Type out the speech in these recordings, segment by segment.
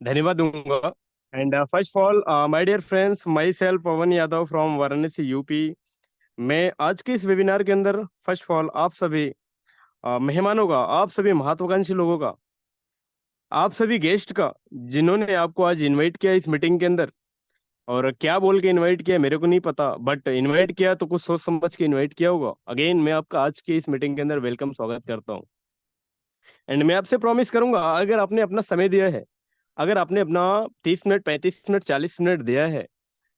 धन्यवाद दूंगा। And first of all my dear friends, myself Pawan Yadav from Varanasi UP. मैं आज के इस वेबिनार के अंदर फर्स्ट ऑफ ऑल आप सभी मेहमानों का, आप सभी महत्वाकांक्षी लोगों का, आप सभी गेस्ट का, जिन्होंने आपको आज इनवाइट किया इस मीटिंग के अंदर। और क्या बोल के इनवाइट किया मेरे को नहीं पता, बट इनवाइट किया तो कुछ सोच समझ के इनवाइट किया होगा। अगेन मैं आपका आज के इस मीटिंग के अंदर वेलकम, स्वागत करता हूँ। एंड मैं आपसे प्रॉमिस करूंगा, अगर आपने अपना समय दिया है, अगर आपने अपना 30 मिनट, 35 मिनट, 40 मिनट दिया है,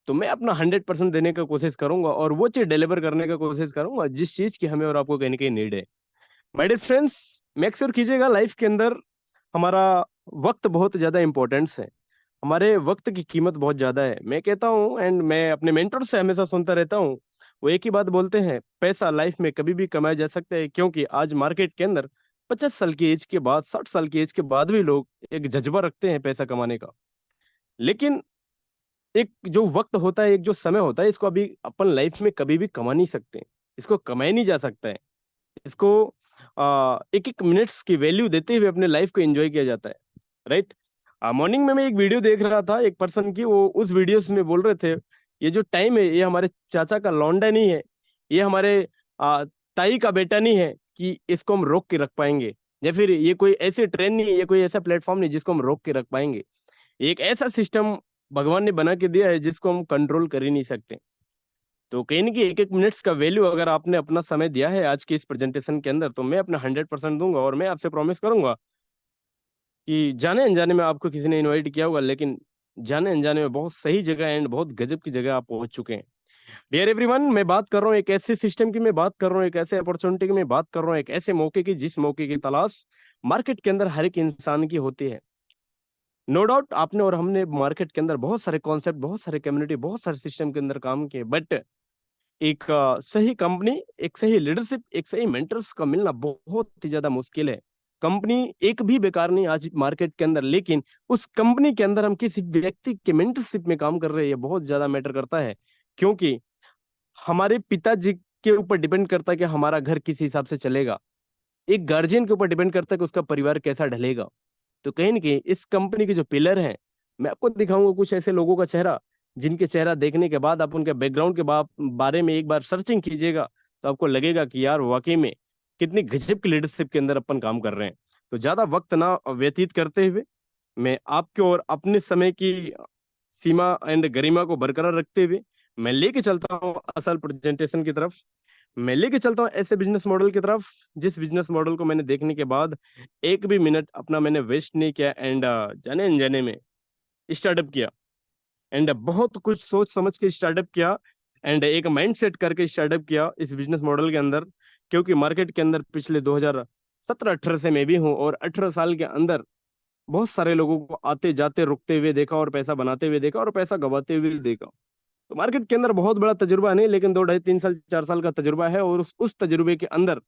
तो मैं अपना 100% देने का कोशिश करूंगा और वो चीज डिलीवर करने का कोशिश करूंगा जिस चीज की हमें और आपको कहीं ना कहीं नीड है। My dear friends, make sure कीजिएगा लाइफ के अंदर हमारा वक्त बहुत ज्यादा इंपॉर्टेंस है। हमारे वक्त की कीमत बहुत ज्यादा है। मैं कहता हूँ एंड मैं अपने मेंटर से हमेशा सुनता रहता हूँ, वो एक ही बात बोलते हैं, पैसा लाइफ में कभी भी कमाया जा सकता है, क्योंकि आज मार्केट के अंदर 50 साल की एज के बाद, 60 साल की एज के बाद भी लोग एक जज्बा रखते हैं पैसा कमाने का। लेकिन एक जो वक्त होता है, एक जो समय होता है, इसको अभी अपन लाइफ में कभी भी कमा नहीं सकते। इसको कमाया नहीं जा सकता है। इसको एक एक मिनट्स की वैल्यू देते हुए अपने लाइफ को एंजॉय किया जाता है। राइट। मॉर्निंग में मैं एक वीडियो देख रहा था एक पर्सन की, वो उस वीडियो में बोल रहे थे, ये जो टाइम है ये हमारे चाचा का लौंडा नहीं है, ये हमारे आ, ताई का बेटा नहीं है कि इसको हम रोक के रख पाएंगे, या फिर ये कोई ऐसे ट्रेन नहीं है, ये कोई ऐसा प्लेटफॉर्म नहीं जिसको हम रोक के रख पाएंगे। एक ऐसा सिस्टम भगवान ने बना के दिया है जिसको हम कंट्रोल कर ही नहीं सकते। तो कहीं ना कहीं एक एक मिनट्स का वैल्यू अगर आपने अपना समय दिया है आज के इस प्रेजेंटेशन के अंदर, तो मैं अपना 100% दूंगा। और मैं आपसे प्रॉमिस करूंगा कि जाने अनजाने में आपको किसी ने इनवाइट किया होगा, लेकिन जाने अनजाने में बहुत सही जगह एंड बहुत गजब की जगह आप पहुंच चुके हैं। डियर एवरीवन, मैं बात कर रहा हूँ एक ऐसे सिस्टम की, मैं बात कर रहा हूँ एक ऐसे अपॉर्चुनिटी की, मैं बात कर रहा हूँ एक ऐसे मौके की जिस मौके की तलाश मार्केट के अंदर हर एक इंसान की होती है। नो डाउट आपने और हमने मार्केट के अंदर बहुत सारे कॉन्सेप्ट, बहुत सारे कम्युनिटी, बहुत सारे सिस्टम के अंदर काम किए, बट एक सही कंपनी, एक सही लीडरशिप, एक सही मेंटर्स का मिलना बहुत ही ज्यादा मुश्किल है। कंपनी एक भी बेकार नहीं आज मार्केट के अंदर, लेकिन उस कंपनी के अंदर हम किसी व्यक्ति के मेंटरशिप में काम कर रहे हैं, ये बहुत ज्यादा मैटर करता है। क्योंकि हमारे पिताजी के ऊपर डिपेंड करता है कि हमारा घर किस हिसाब से चलेगा। एक गार्जियन के ऊपर डिपेंड करता है कि उसका परिवार कैसा ढलेगा। तो कहीं ना कहीं इस कंपनी के जो पिलर हैं, मैं आपको दिखाऊंगा कुछ ऐसे लोगों का चेहरा, जिनके चेहरा देखने के बाद आप उनके बैकग्राउंड के बारे में एक बार सर्चिंग कीजिएगा, तो आपको लगेगा कि यार वाकई में कितनी गजब की लीडरशिप के अंदर अपन काम कर रहे हैं। तो ज्यादा वक्त ना व्यतीत करते हुए, मैं आपके और अपने समय की सीमा एंड गरिमा को बरकरार रखते हुए मैं लेके चलता हूँ असल प्रेजेंटेशन की तरफ। मैं लेके चलता हूँ ऐसे बिजनेस मॉडल की तरफ जिस बिजनेस मॉडल को मैंने देखने के बाद एक भी मिनट अपना मैंने वेस्ट नहीं किया, एंड जाने अनजाने में स्टार्टअप किया, एंड बहुत कुछ सोच समझ के स्टार्टअप किया, एंड एक माइंड सेट करके स्टार्टअप किया इस बिजनेस मॉडल के अंदर। क्योंकि मार्केट के अंदर पिछले 2017-18 से मैं भी हूँ, और 18 साल के अंदर बहुत सारे लोगों को आते जाते रुकते हुए देखा, और पैसा बनाते हुए देखा, और पैसा गवाते हुए देखा। तो मार्केट के अंदर बहुत बड़ा तजुर्बा नहीं, लेकिन 2 ढाई 3 साल 4 साल का तजुर्बा है, और उस तजुर्बे के अंदर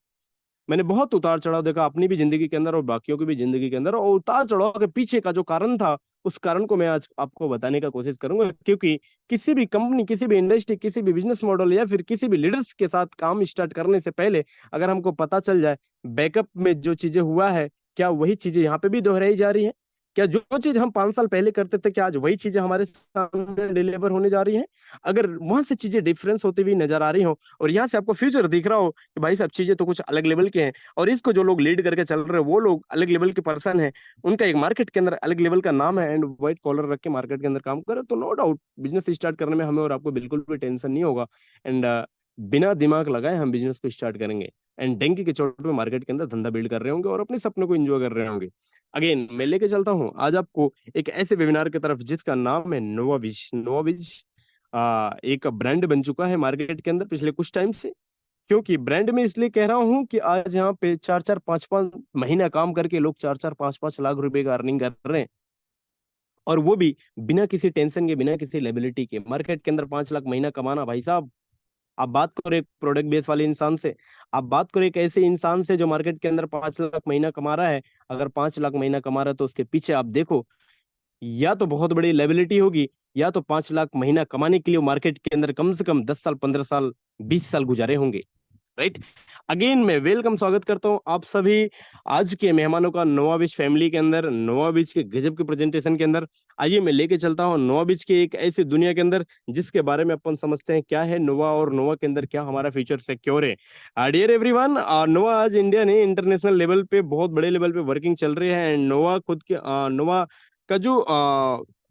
मैंने बहुत उतार चढ़ाव देखा अपनी भी जिंदगी के अंदर और बाकियों की भी जिंदगी के अंदर। और उतार चढ़ाव के पीछे का जो कारण था, उस कारण को मैं आज आपको बताने का कोशिश करूंगा। क्योंकि किसी भी कंपनी, किसी भी इंडस्ट्री, किसी भी बिजनेस मॉडल या फिर किसी भी लीडर्स के साथ काम स्टार्ट करने से पहले अगर हमको पता चल जाए बैकअप में जो चीजें हुआ है, क्या वही चीजें यहाँ पे भी दोहराई जा रही है, क्या जो चीज हम 5 साल पहले करते थे क्या आज वही चीजें हमारे सामने डिलीवर होने जा रही हैं। अगर वहां से चीजें डिफरेंस होती हुई नजर आ रही हो, और यहाँ से आपको फ्यूचर दिख रहा हो कि भाई सब चीजें तो कुछ अलग लेवल के हैं, और इसको जो लोग लीड करके चल रहे हैं वो लोग अलग लेवल के पर्सन हैं, उनका एक मार्केट के अंदर अलग लेवल का नाम है, एंड व्हाइट कॉलर रख के मार्केट के अंदर काम करे, तो नो डाउट बिजनेस स्टार्ट करने में हमें और आपको बिल्कुल भी टेंशन नहीं होगा। एंड बिना दिमाग लगाए हम बिजनेस को स्टार्ट करेंगे, एंड डंकी के चोट पे मार्केट के अंदर धंधा बिल्ड कर रहे होंगे और अपने सपनों को एंजॉय कर रहे होंगे। अगेन मैं लेके चलता हूँ आज आपको एक ऐसे वेबिनार की तरफ जिसका नाम है नोवाविज। नोवाविज एक ब्रांड बन चुका है मार्केट के अंदर पिछले कुछ टाइम से। क्योंकि ब्रांड में इसलिए कह रहा हूँ कि आज यहाँ पे 4-4 5-5 महीना काम करके लोग 4-4 5-5 लाख रुपए का अर्निंग कर रहे हैं, और वो भी बिना किसी टेंशन के, बिना किसी लेबिलिटी के। मार्केट के अंदर 5 लाख महीना कमाना भाई साहब, आप बात करो एक प्रोडक्ट बेस वाले इंसान से, आप बात करो एक ऐसे इंसान से जो मार्केट के अंदर 5 लाख महीना कमा रहा है। अगर 5 लाख महीना कमा रहा है तो उसके पीछे आप देखो, या तो बहुत बड़ी लेबिलिटी होगी, या तो 5 लाख महीना कमाने के लिए मार्केट के अंदर कम से कम 10 साल, 15 साल, 20 साल गुजारे होंगे। राइट। अगेन मैं वेलकम स्वागत करता हूं आप सभी आज के मेहमानों का नोवा बीच फैमिली के अंदर, नोवा बीच के गजब के प्रेजेंटेशन के अंदर। आइए मैं लेके चलता हूं नोवा बीच के एक ऐसी दुनिया के अंदर जिसके बारे में अपन समझते हैं क्या है नोवा, और नोवा के अंदर क्या हमारा फ्यूचर सिक्योर है। डियर एवरीवन, नोवा आज इंडिया ने इंटरनेशनल लेवल पे बहुत बड़े लेवल पे वर्किंग चल रही है। एंड नोवा खुद के नोवा का जो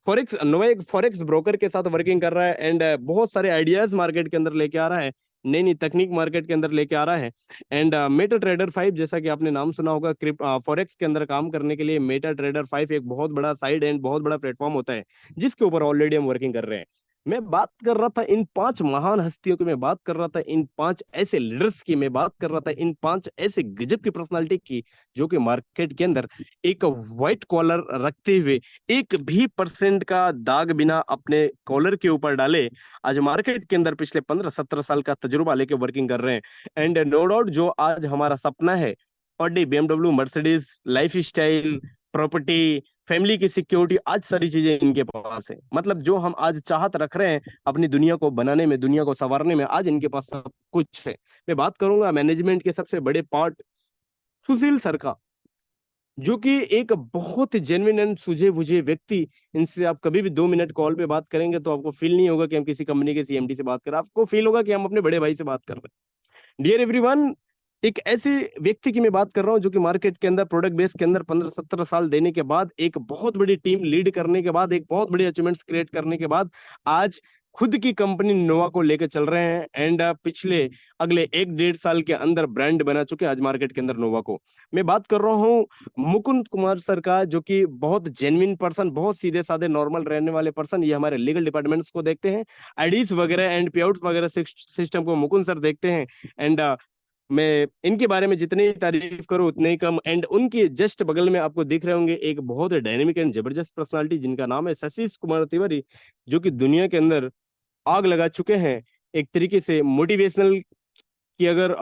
फॉरेक्स, नोवा एक फॉरेक्स ब्रोकर के साथ वर्किंग कर रहा है। एंड बहुत सारे आइडियाज मार्केट के अंदर लेके आ रहा है, नई नई तकनीक मार्केट के अंदर लेके आ रहा है। एंड मेटा ट्रेडर 5, जैसा कि आपने नाम सुना होगा, फॉरेक्स के अंदर काम करने के लिए मेटा ट्रेडर 5 एक बहुत बड़ा साइड एंड बहुत बड़ा प्लेटफॉर्म होता है जिसके ऊपर ऑलरेडी हम वर्किंग कर रहे हैं। मैं बात कर रहा था इन 5 महान हस्तियों की, मैं बात कर रहा था इन 5 ऐसे लीडर्स की, मैं बात कर रहा था इन 5 ऐसे गजब की पर्सनालिटी की जो कि मार्केट के अंदर एक व्हाइट कॉलर रखते हुए एक भी परसेंट का दाग बिना अपने कॉलर के ऊपर डाले आज मार्केट के अंदर पिछले 15-17 साल का तजुर्बा लेके वर्किंग कर रहे हैं। एंड नो डाउट जो आज हमारा सपना है, Audi, BMW, Mercedes, life style, property, family की सिक्योरिटी, आज सारी चीजें इनके पास है। मतलब जो हम आज चाहत रख रहे हैं अपनी दुनिया को बनाने में, दुनिया को संवारने में, आज इनके पास सब कुछ है। मैं बात करूंगा मैनेजमेंट के सबसे बड़े पार्ट सुशील सर का, जो कि एक बहुत जेन्युइन एंड सूझे बुझे व्यक्ति। इनसे आप कभी भी 2 मिनट कॉल पे बात करेंगे तो आपको फील नहीं होगा कि हम किसी कंपनी के CMD से बात कर रहे हैं, आपको फील होगा कि हम अपने बड़े भाई से बात कर रहे हैं। डियर एवरीवन, एक ऐसे व्यक्ति की मैं बात कर रहा हूं जो कि मार्केट के अंदर प्रोडक्ट बेस के अंदर 15-17 साल देने के बाद, एक बहुत बड़ी टीम लीड करने के बाद, एक बहुत बड़ी अचीवमेंट्स क्रिएट करने के बाद आज खुद की कंपनी नोवा को लेकर चल रहे हैं। एंड पिछले अगले 1-1.5 साल के अंदर ब्रांड बना चुके हैं आज मार्केट के अंदर नोवा को। मैं बात कर रहा हूँ मुकुंद कुमार सर का, जो कि बहुत जेन्युइन पर्सन, बहुत सीधे साधे नॉर्मल रहने वाले पर्सन। ये हमारे लीगल डिपार्टमेंट्स को देखते हैं, आईडीज वगैरह एंड पे आउट वगैरह सिस्टम को मुकुंद सर देखते हैं। एंड मैं इनके बारे में जितनी तारीफ करूं उतने ही कम। एंड उनके जस्ट बगल में आपको दिख रहे होंगे एक बहुत डायनेमिक एंड जबरदस्त पर्सनालिटी जिनका नाम है शशिश कुमार तिवारी, जो कि दुनिया के अंदर आग लगा चुके हैं एक तरीके से मोटिवेशनल की अगर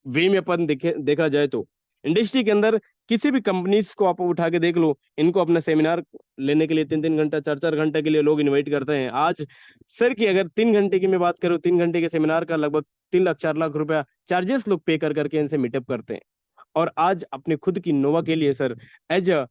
वे में अपन देखा जाए तो। इंडस्ट्री के अंदर किसी भी कंपनीज को आप उठा के देख लो, इनको अपना सेमिनार लेने के लिए 3-3 घंटा 4-4 घंटे के लिए लोग इनवाइट करते हैं। आज सर की अगर 3 घंटे की मैं बात करूं, 3 घंटे के सेमिनार का लगभग 3 लाख 4 लाख रुपया चार्जेस लोग पे कर करके इनसे मीटअप करते हैं। और आज अपने खुद की नोवा के लिए sir as a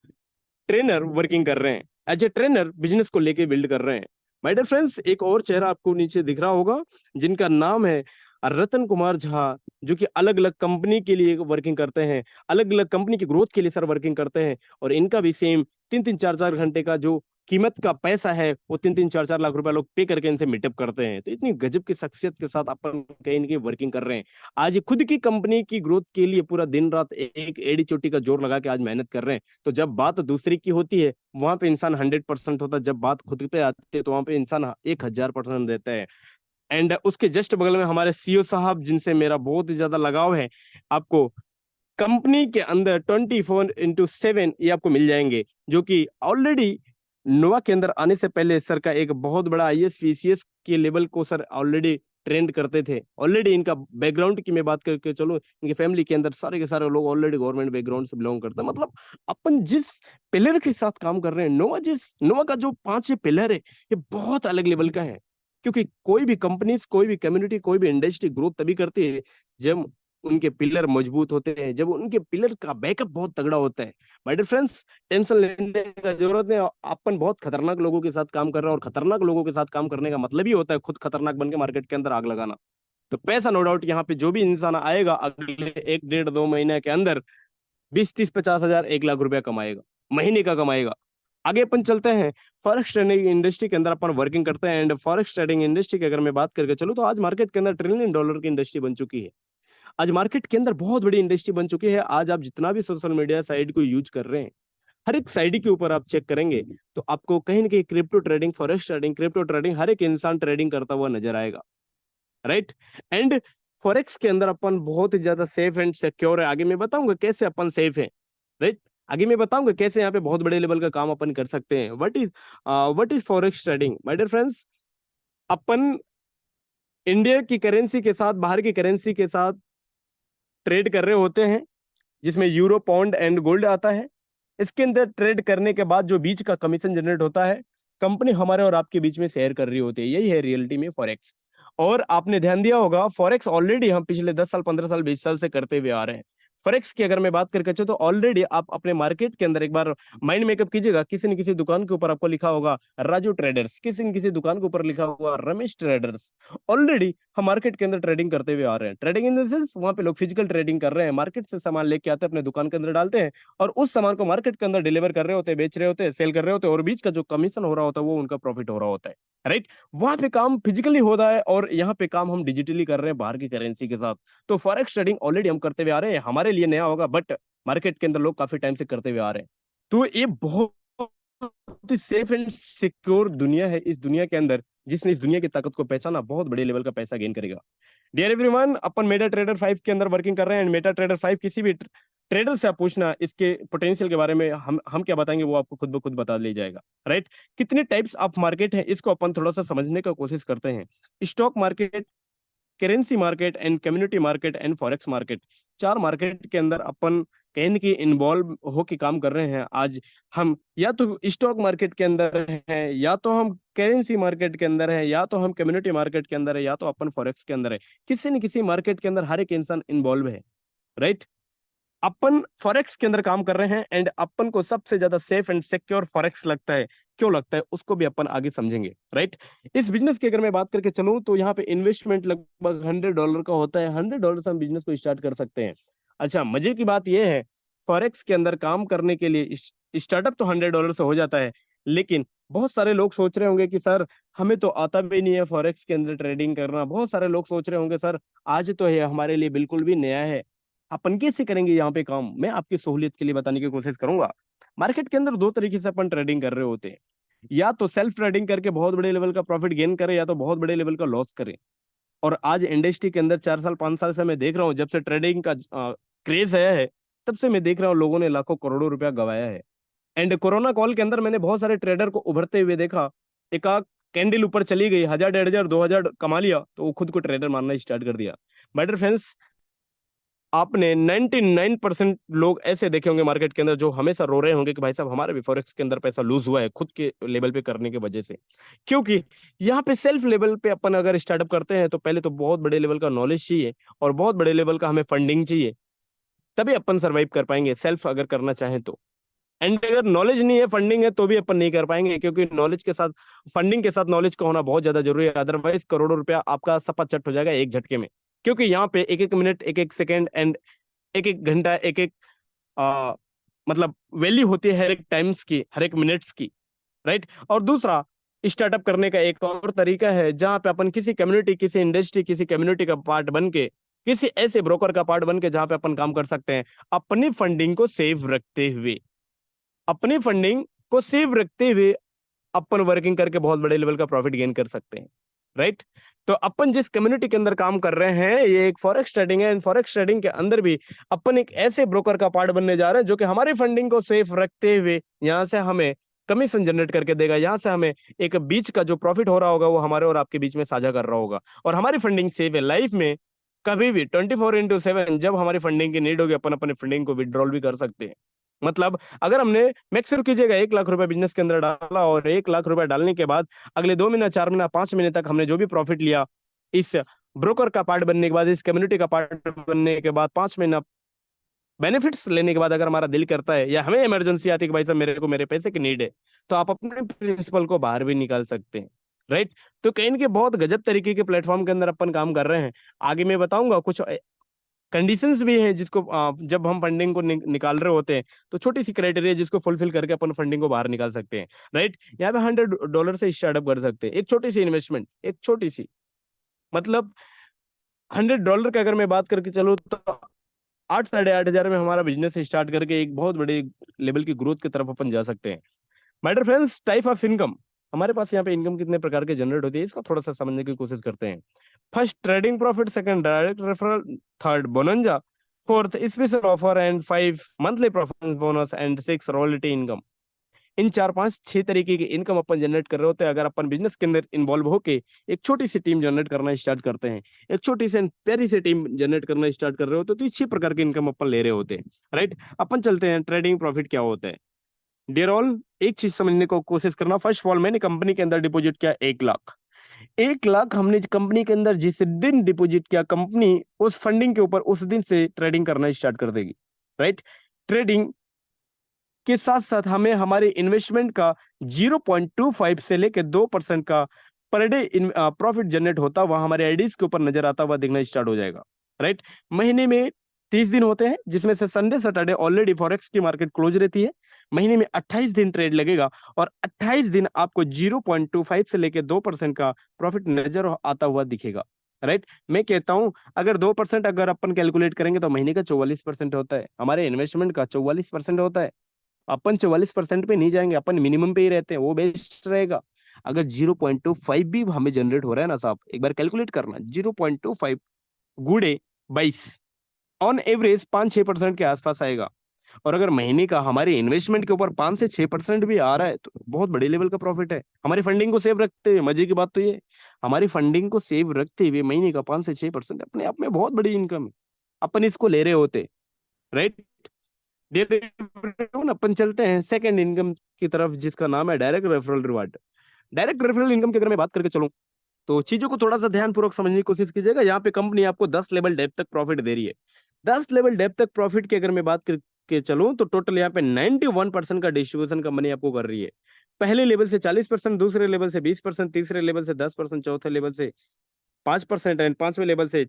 trainer working कर रहे हैं, एज ए ट्रेनर बिजनेस को लेके बिल्ड कर रहे हैं। माय डियर फ्रेंड्स, एक और चेहरा आपको नीचे दिख रहा होगा जिनका नाम है रतन कुमार झा, जो कि अलग अलग कंपनी के लिए वर्किंग करते हैं, अलग अलग कंपनी की ग्रोथ के लिए सर वर्किंग करते हैं। और इनका भी सेम 3-3 4-4 घंटे का जो कीमत का पैसा है वो 3-3 4-4 लाख रुपए लोग पे करके इनसे मीटअप करते हैं। तो इतनी गजब की शख्सियत के साथ अपन कहीं ना कहीं वर्किंग कर रहे हैं। आज खुद की कंपनी की ग्रोथ के लिए पूरा दिन रात एक एड़ी चोटी का जोर लगा के आज मेहनत कर रहे हैं। तो जब बात दूसरे की होती है वहां पे इंसान 100% होता है, जब बात खुद पे आती है तो वहां पे इंसान 1000% देता है। एंड उसके जस्ट बगल में हमारे CEO साहब, जिनसे मेरा बहुत ही ज्यादा लगाव है। आपको कंपनी के अंदर 24x7 ये आपको मिल जाएंगे, जो कि ऑलरेडी नोवा के अंदर आने से पहले सर का एक बहुत बड़ा IAS PCS के लेवल को सर ऑलरेडी ट्रेंड करते थे। ऑलरेडी इनका बैकग्राउंड की मैं बात करके चलो, इनके फैमिली के अंदर सारे के सारे लोग ऑलरेडी गवर्नमेंट बैकग्राउंड से बिलोंग करते हैं। मतलब अपन जिस पिलर के साथ काम कर रहे हैं, नोवा का जो 5 पिलर है ये बहुत अलग लेवल का है। क्योंकि कोई भी कंपनीज, कोई भी कम्युनिटी, कोई भी इंडस्ट्री ग्रोथ तभी करती है जब उनके पिलर मजबूत होते हैं, जब उनके पिलर का बैकअप बहुत तगड़ा होता है। माय डियर फ्रेंड्स, टेंशन लेने का जरूरत नहीं। अपन बहुत खतरनाक लोगों के साथ काम कर रहे हैं, और खतरनाक लोगों के साथ काम करने का मतलब ही होता है खुद खतरनाक बन के मार्केट के अंदर आग लगाना। तो पैसा नो डाउट यहाँ पे जो भी इंसान आएगा अगले 1-1.5-2 महीने के अंदर 20-30-50 हजार 1 लाख रुपया कमाएगा, महीने का कमाएगा। आगे अपन चलते हैं, फॉरेक्स ट्रेडिंग इंडस्ट्री के अंदर अपन वर्किंग करते हैं। एंड फॉरेक्स ट्रेडिंग इंडस्ट्री की अगर मैं बात करके चलूँ तो आज मार्केट के अंदर $1 ट्रिलियन की इंडस्ट्री बन चुकी है। आज मार्केट के अंदर बहुत बड़ी इंडस्ट्री बन चुकी है। आज आप जितना भी सोशल मीडिया साइट को यूज कर रहे हैं, हर एक साइड के ऊपर आप चेक करेंगे तो आपको कहीं ना कहीं crypto trading, forex trading, crypto trading, हर एक इंसान ट्रेडिंग करता हुआ नजर आएगा। राइट। एंड फॉरेक्स के अंदर अपन बहुत ही ज्यादा सेफ एंड सिक्योर है। आगे मैं बताऊंगा कैसे अपन सेफ है। राइट। आगे मैं बताऊंगा कैसे यहाँ पे बहुत बड़े लेवल का काम अपन कर सकते हैं। What is forex trading. My dear friends, अपन इंडिया की करेंसी के साथ बाहर की करेंसी के साथ ट्रेड कर रहे होते हैं, जिसमें यूरो, पाउंड एंड गोल्ड आता है। इसके अंदर ट्रेड करने के बाद जो बीच का कमीशन जनरेट होता है, कंपनी हमारे और आपके बीच में शेयर कर रही होती है। यही है रियलिटी में फॉरेक्स। और आपने ध्यान दिया होगा फॉरेक्स ऑलरेडी हम पिछले 10 साल 15 साल 20 साल से करते हुए आ रहे हैं। फॉरेक्स की अगर मैं बात करके चलूं तो ऑलरेडी आप अपने मार्केट के अंदर एक बार माइंड मेकअप कीजिएगा, किसी न किसी दुकान के ऊपर आपको लिखा होगा राजू ट्रेडर्स, किसी न किसी दुकान के ऊपर लिखा हुआ रमेश ट्रेडर्स। ऑलरेडी हम मार्केट के अंदर ट्रेडिंग करते हुए आ रहे हैं। ट्रेडिंग इन द सेंस वहां पे लोग फिजिकल ट्रेडिंग कर रहे हैं, मार्केट से सामान लेके आते हैं, अपने दुकान के अंदर डालते हैं और उस सामान को मार्केट के अंदर डिलीवर कर रहे होते हैं, बेच रहे होते हैं, सेल कर रहे होते हैं और बीच का जो कमीशन हो रहा होता है वो उनका प्रॉफिट हो रहा होता है। राइट, वहां पे काम फिजिकली हो रहा है और यहाँ पे काम हम डिजिटली कर रहे हैं बाहर की करेंसी के साथ। तो फॉरेक्स ट्रेडिंग ऑलरेडी हम करते हुए आ रहे हैं, हमारे लिए नया होगा बट मार्केट के अंदर लोग काफी टाइम से करते हुए आ रहे हैं। तो ये बहुत ही सेफ एंड सिक्योर दुनिया है इस दुनिया के अंदर। जिसने इस दुनिया की ताकत को पहचाना बहुत बड़े लेवल का पैसा गेन करेगा। डियर एवरीवन, अपन मेटा ट्रेडर 5 के अंदर वर्किंग कर रहे हैं। मेटा ट्रेडर 5 किसी भी ट्रेडर से आप पूछना इसके पोटेंशियल के बारे में, हम क्या बताएंगे वो आपको खुद ब खुद बता ले जाएगा। राइट, कितने टाइप्स ऑफ मार्केट है इसको अपन थोड़ा सा समझने का कोशिश करते हैं। Stock market, currency market and community market and forex market, चार मार्केट के अंदर अपन कहीं न कहीं इन्वॉल्व होके काम कर रहे हैं। आज हम या तो स्टॉक मार्केट के अंदर हैं, या तो हम करेंसी मार्केट के अंदर है, या तो हम कम्युनिटी मार्केट के अंदर है, या तो अपन फॉरेक्स के अंदर है। किसी न किसी मार्केट के अंदर हर एक इंसान इन्वॉल्व है। राइट, अपन फॉरेक्स के अंदर काम कर रहे हैं एंड अपन को सबसे ज्यादा सेफ एंड सिक्योर फॉरेक्स लगता है। क्यों लगता है उसको भी अपन आगे समझेंगे। राइट, इस बिजनेस की अगर मैं बात करके चलूं तो यहाँ पे इन्वेस्टमेंट लगभग $100 का होता है। $100 से हम बिजनेस को स्टार्ट कर सकते हैं। अच्छा, मजे की बात यह है फॉरेक्स के अंदर काम करने के लिए स्टार्टअप तो $100 से हो जाता है, लेकिन बहुत सारे लोग सोच रहे होंगे कि सर हमें तो आता भी नहीं है फॉरेक्स के अंदर ट्रेडिंग करना। बहुत सारे लोग सोच रहे होंगे सर आज तो है हमारे लिए बिल्कुल भी नया है, अपन कैसे करेंगे यहाँ पे काम। मैं आपकी सहूलियत के लिए बताने की कोशिश करूंगा। मार्केट के अंदर दो तरीके से अपन ट्रेडिंग कर रहे होते हैं, या तो सेल्फ ट्रेडिंग करके बहुत बड़े लेवल का प्रॉफिट गेन करें, या तो बहुत बड़े लेवल का लॉस करें। और आज इंडस्ट्री के अंदर 4 साल 5 साल से मैं देख रहा हूँ, जब से ट्रेडिंग का क्रेज आया है तब से मैं देख रहा हूँ लोगों ने लाखों करोड़ों रुपया गवाया है। एंड कोरोना कॉल के अंदर मैंने बहुत सारे ट्रेडर को उभरते हुए देखा। एक आग कैंडल ऊपर चली गई, 1000 1500 2000 कमा लिया तो वो खुद को ट्रेडर मानना स्टार्ट कर दिया। बेटर फ्रेंड्स, आपने 99% लोग ऐसे देखे होंगे मार्केट के अंदर जो हमेशा रो रहे होंगे कि भाई साहब हमारे भी फॉरेक्स के अंदर पैसा लूज हुआ है खुद के लेवल पे करने की वजह से। क्योंकि यहाँ पे सेल्फ लेवल पे अपन अगर स्टार्टअप करते हैं तो पहले तो बहुत बड़े लेवल का नॉलेज चाहिए और बहुत बड़े लेवल का हमें फंडिंग चाहिए, तभी अपन सर्वाइव कर पाएंगे सेल्फ अगर करना चाहें तो। एंड अगर नॉलेज नहीं है, फंडिंग है, तो भी अपन नहीं कर पाएंगे, क्योंकि नॉलेज के साथ फंडिंग के साथ नॉलेज का होना बहुत ज्यादा जरूरी है। अदरवाइज करोड़ों रुपया आपका सपा चट हो जाएगा एक झटके में। क्योंकि यहाँ पे एक एक मिनट, एक एक सेकेंड एंड एक एक घंटा, एक एक मतलब वैल्यू होती है हर एक टाइम्स की, हर एक मिनट्स की। राइट, और दूसरा स्टार्टअप करने का एक और तरीका है जहां पे अपन किसी कम्युनिटी, किसी इंडस्ट्री, किसी कम्युनिटी का पार्ट बन के, किसी ऐसे ब्रोकर का पार्ट बन के जहां पे अपन काम कर सकते हैं अपनी फंडिंग को सेव रखते हुए। अपनी फंडिंग को सेव रखते हुए अपन वर्किंग करके बहुत बड़े लेवल का प्रॉफिट गेन कर सकते हैं। राइट, तो अपन जिस कम्युनिटी के अंदर काम कर रहे हैं ये एक फॉरेक्स ट्रेडिंग है। एंड फॉरेक्स ट्रेडिंग के अंदर भी अपन एक ऐसे ब्रोकर का पार्ट बनने जा रहे हैं जो कि हमारी फंडिंग को सेफ रखते हुए यहाँ से हमें कमीशन जनरेट करके देगा। यहाँ से हमें एक बीच का जो प्रॉफिट हो रहा होगा वो हमारे और आपके बीच में साझा कर रहा होगा। और हमारी फंडिंग सेफ है। लाइफ में कभी भी 24/7 जब हमारी फंडिंग की नीड होगी अपन अपने फंडिंग को विड्रॉल भी कर सकते हैं। मतलब अगर हमने मैक्सिमम कीजिएगा 1 लाख रुपए बिजनेस के अंदर डाला और 1 लाख रुपए डालने के बाद अगले 2 महीना 4 महीना 5 महीने तक हमने जो भी प्रॉफिट लिया इस ब्रोकर का पार्ट बनने के बाद, इस कम्युनिटी का पार्ट बनने के बाद, 5 महीना बेनिफिट्स लेने के बाद अगर हमारा दिल करता है या हमें इमरजेंसी आती है कि भाई साहब मेरे को मेरे पैसे की नीड है, तो आप अपने प्रिंसिपल को बाहर भी निकाल सकते हैं। राइट, तो कहीं के बहुत गजब तरीके के प्लेटफॉर्म के अंदर अपन काम कर रहे हैं। आगे मैं बताऊंगा कुछ कंडीशंस भी हैं जिसको जब हम फंडिंग को निकाल रहे होते हैं तो छोटी सी क्राइटेरिया जिसको फुलफिल करके अपन फंडिंग को बाहर निकाल सकते हैं। राइट, यहाँ पे $100 से स्टार्टअप कर सकते हैं। एक छोटी सी इन्वेस्टमेंट, एक छोटी सी, मतलब $100 का अगर मैं बात करके चलूँ तो 8 साढ़े 8 हजार में हमारा बिजनेस स्टार्ट करके एक बहुत बड़े लेवल की ग्रोथ की तरफ अपन जा सकते हैं। My dear friends, type of income हमारे पास यहाँ पे इनकम कितने प्रकार के जनरेट होती है इसको थोड़ा सा समझने की कोशिश करते हैं। First trading profit, second direct referral, third bonanza, fourth special offer and 5 monthly performance bonus and 6 royalty income. इन 4 5 6 तरीके की इनकम अपन जनरेट कर रहे होते हैं अगर अपन बिजनेस के अंदर इन्वॉल्व होके एक छोटी सी टीम जनरेट करना स्टार्ट करते हैं। एक छोटी सी प्यारी सी टीम जनरेट करना स्टार्ट कर रहे होते हैं तो 6 प्रकार की इनकम अपन ले रहे होते हैं। राइट, अपन चलते हैं ट्रेडिंग प्रॉफिट क्या होता है। डियर ऑल, एक चीज समझने को कोशिश करना। फर्स्ट ऑफ ऑल मैंने कंपनी के अंदर डिपॉजिट किया 1 लाख। 1 लाख हमने कंपनी के अंदर जिस दिन डिपॉजिट किया, कंपनी उस फंडिंग के ऊपर उस दिन से ट्रेडिंग करना स्टार्ट कर देगी, राइट। ट्रेडिंग के साथ साथ हमें हमारे इन्वेस्टमेंट का 0.25 से लेकर 2% का पर डे प्रॉफिट जनरेट होता हुआ हमारे आईडीज के ऊपर नजर आता हुआ दिखना स्टार्ट हो जाएगा, राइट। महीने में 30 दिन होते हैं, जिसमें से संडे सैटरडे ऑलरेडी फॉरेक्स की मार्केट क्लोज रहती है। महीने में 28 दिन ट्रेड लगेगा और 28 दिन आपको 0.25 से लेकर 2% का प्रॉफिट नजर आता हुआ दिखेगा, राइट। मैं कहता हूं अगर 2% अगर अपन कैलकुलेट करेंगे तो महीने का 44% होता है, हमारे इन्वेस्टमेंट का 44% होता है। अपन 44% पे नहीं जाएंगे, अपन मिनिमम पे ही रहते हैं, वो बेस्ट रहेगा। अगर 0.25 भी हमें जनरेट हो रहा है ना साहब, एक बार कैलकुलेट करना, 0.25 गुड़े 22 ऑन एवरेज 5-6% के आसपास आएगा। और अगर महीने का हमारे इन्वेस्टमेंट के ऊपर 5 से 6% भी आ रहा है तो बहुत बड़े लेवल का प्रॉफिट है। हमारी फंडिंग को सेव रखते हुए, मजे की बात तो ये, हमारी फंडिंग को सेव रखते हुए महीने का 5 से 6% अपने आप में बहुत बड़ी इनकम है, अपन इसको ले रहे होते, राइट। अपन चलते हैं सेकंड इनकम की तरफ, जिसका नाम है direct referral reward. Direct referral income की अगर मैं बात करके चलूं तो चीजों को थोड़ा सा ध्यानपूर्वक समझने की कोशिश कीजिएगा। यहाँ पे कंपनी आपको 10 लेवल डेप्थ तक प्रॉफिट दे रही है। 10 लेवल डेप्थ तक प्रॉफिट की अगर मैं बात करके चलूं तो टोटल यहाँ पे 91% का डिस्ट्रीब्यूशन कंपनी आपको कर रही है। पहले लेवल से 40%, दूसरे लेवल से 20%, तीसरे लेवल से 10%, चौथे लेवल से 5% एंड 5वें लेवल से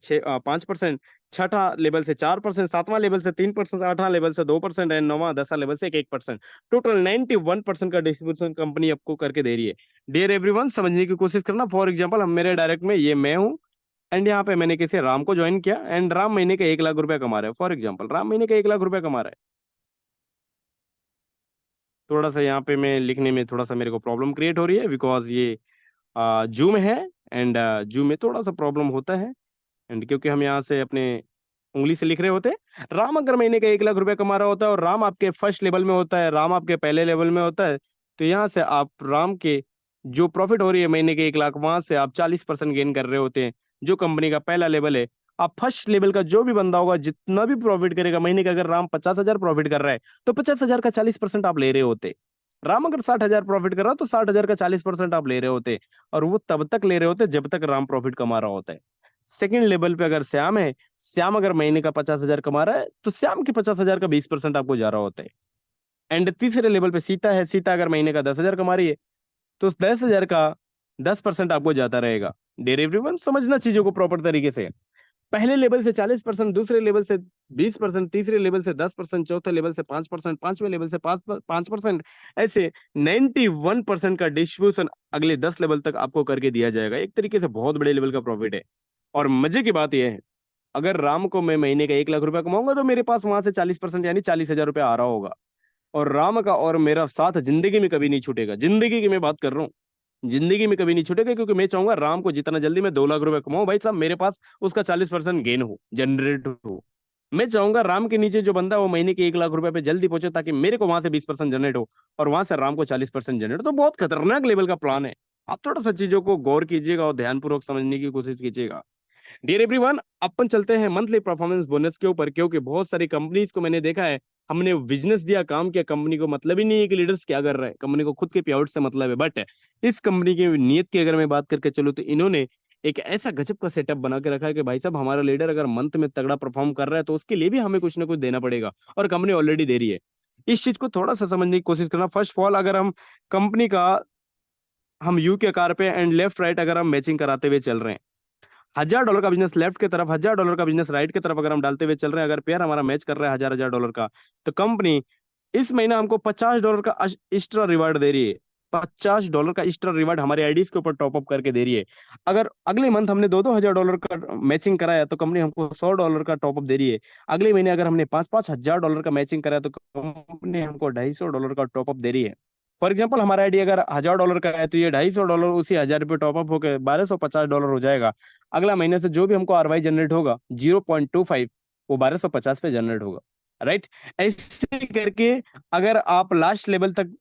5%, छठा लेवल से 4%, 7वां लेवल से 3%, 8वां लेवल से 2% एंड 9वां 10वां लेवल से 1%। टोटल 91% का डिस्ट्रीब्यूशन कंपनी आपको करके दे रही है। डियर एवरीवन, समझने की कोशिश करना। फॉर एग्जांपल हम मेरे डायरेक्ट में ये मैं हूँ एंड यहाँ पे मैंने किसी राम को ज्वाइन किया एंड राम महीने का 1 लाख रुपया कमा रहा है। फॉर एग्जाम्पल राम महीने का 1 लाख रुपया कमा रहा है। थोड़ा सा यहाँ पे मैं लिखने में थोड़ा सा मेरे को प्रॉब्लम क्रिएट हो रही है बिकॉज ये जूम है एंड जूम में थोड़ा सा प्रॉब्लम होता है एंड क्योंकि हम यहाँ से अपने उंगली से लिख रहे होते हैं। राम अगर महीने का 1 लाख रुपया कमा रहा होता है और राम आपके फर्स्ट लेवल में होता है, राम आपके पहले लेवल में होता है, तो यहाँ से आप राम के जो प्रॉफिट हो रही है महीने के 1 लाख, वहां से आप 40% गेन कर रहे होते हैं, जो कंपनी का पहला लेवल है। आप फर्स्ट लेवल का जो भी बंदा होगा जितना भी प्रॉफिट करेगा महीने का, अगर राम 50,000 प्रॉफिट कर रहा है तो 50,000 का 40% आप ले रहे होते। राम अगर 60,000 प्रॉफिट कर रहा है तो 60,000 का 40% आप ले रहे होते, और वो तब तक ले रहे होते जब तक राम प्रॉफिट कमा रहा होता है। सेकंड लेवल पे अगर श्याम है, श्याम अगर महीने का 50,000 कमा रहा है तो श्याम के 50,000 का 20% आपको जा रहा होता है। एंड तीसरे लेवल पे सीता है, सीता अगर महीने का 10,000 कमा रही है तो उस 10,000 का 10% आपको जाता रहेगा। डियर एवरीवन, समझना चीजों को प्रॉपर तरीके से। पहले लेवल से 40%, दूसरे लेवल से 20%, तीसरे लेवल से 10%, चौथे लेवल से 5%, 5वें लेवल से 5%, ऐसे 91% का डिस्ट्रीब्यूशन अगले 10 लेवल तक आपको करके दिया जाएगा। एक तरीके से बहुत बड़े लेवल का प्रॉफिट है। और मजे की बात यह है, अगर राम को मैं महीने का 1 लाख रुपया कमाऊंगा तो मेरे पास वहां से 40% यानी 40,000 रुपया आ रहा होगा, और राम का और मेरा साथ जिंदगी में कभी नहीं छूटेगा। जिंदगी की मैं बात कर रहा हूँ, जिंदगी में कभी नहीं छूटेगा, क्योंकि मैं चाहूंगा राम को जितना जल्दी मैं 2 लाख रुपए कमाऊं, भाई साहब मेरे पास उसका 40% गेन हो, जनरेट हो। मैं चाहूंगा राम के नीचे जो बंदा है वो महीने के 1 लाख रुपए पे जल्दी पहुंचे, ताकि मेरे को वहां से 20% जनरेट हो और वहां से राम को 40% जनरेट हो। तो बहुत खतरनाक लेवल का प्लान है। आप थोड़ा सा चीजों को गौर कीजिएगा और ध्यानपूर्वक समझने की कोशिश कीजिएगा। डियर एवरीवन, अपन चलते हैं मंथली परफॉर्मेंस बोनस के ऊपर, क्योंकि बहुत सारी कंपनीज को मैंने देखा है, हमने बिजनेस दिया, काम किया, कंपनी को मतलब ही नहीं है कि लीडर्स क्या कर रहे हैं, कंपनी को खुद के पे आउट से मतलब है। बट इस कंपनी की नीयत की अगर मैं बात करके चलूँ तो इन्होंने एक ऐसा गजब का सेटअप बना के रखा है कि भाई साहब हमारा लीडर अगर मंथ में तगड़ा परफॉर्म कर रहा है तो उसके लिए भी हमें कुछ ना कुछ देना पड़ेगा, और कंपनी ऑलरेडी दे रही है। इस चीज को थोड़ा सा समझने की कोशिश करना। फर्स्ट ऑफ ऑल, अगर हम कंपनी का हम यू के आकार पे एंड लेफ्ट राइट अगर हम मैचिंग कराते हुए चल रहे हैं, $1,000 का बिजनेस लेफ्ट की तरफ, $1,000 का बिजनेस राइट की तरफ अगर हम डालते हुए चल रहे हैं, अगर पेयर हमारा मैच कर रहा है $1,000 का, तो कंपनी इस महीना हमको $50 का एक्स्ट्रा रिवार्ड दे रही है। $50 का एक्स्ट्रा रिवार्ड हमारे आईडीज के ऊपर टॉप अप करके दे रही है। अगर अगले मंथ हमने दो $2,000 का मैचिंग कराया तो कंपनी हमको $100 का टॉप अप दे रही है। अगले महीने अगर हमने $5,000 का मैचिंग कराया तो कंपनी हमको $250 का टॉप अप दे रही है। फॉर एग्जाम्पल हमारा आईडी अगर $1,000 का है तो ये $250 उसी 1,000 रुपये टॉपअप होकर $1,250 हो जाएगा। अगला महीने से जो भी हमको आरवाई जनरेट होगा 0.25, वो 1,250 पे जनरेट होगा, राइट। ऐसे करके अगर आप लास्ट लेवल तक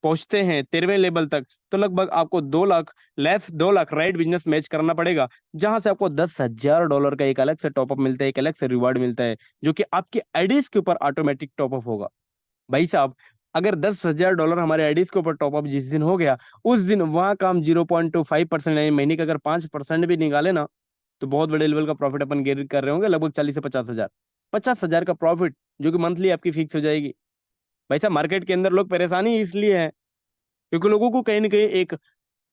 पहुंचते हैं, 13वें लेवल तक, तो लगभग आपको 2 lakh left 2 lakh right business match करना पड़ेगा, जहां से आपको $10,000 का एक अलग से टॉपअप मिलता है, एक अलग से रिवार्ड मिलता है, जो कि आपके आईडीज के ऊपर ऑटोमेटिक टॉपअप होगा। भाई साहब अगर $10,000 हमारे आईडीज के ऊपर टॉपअप जिस दिन हो गया, उस दिन वहां का हम 0.25% यानी महीने का अगर 5% भी निकाले ना, तो बहुत बड़े लेवल का प्रॉफिट अपन गेन कर रहे होंगे, लगभग 40 से 50 हजार। 50 हजार का प्रॉफिट जो कि मंथली आपकी फिक्स हो जाएगी। भाई साहब, मार्केट के अंदर लोग परेशानी इसलिए है क्योंकि लोगों को कहीं ना कहीं एक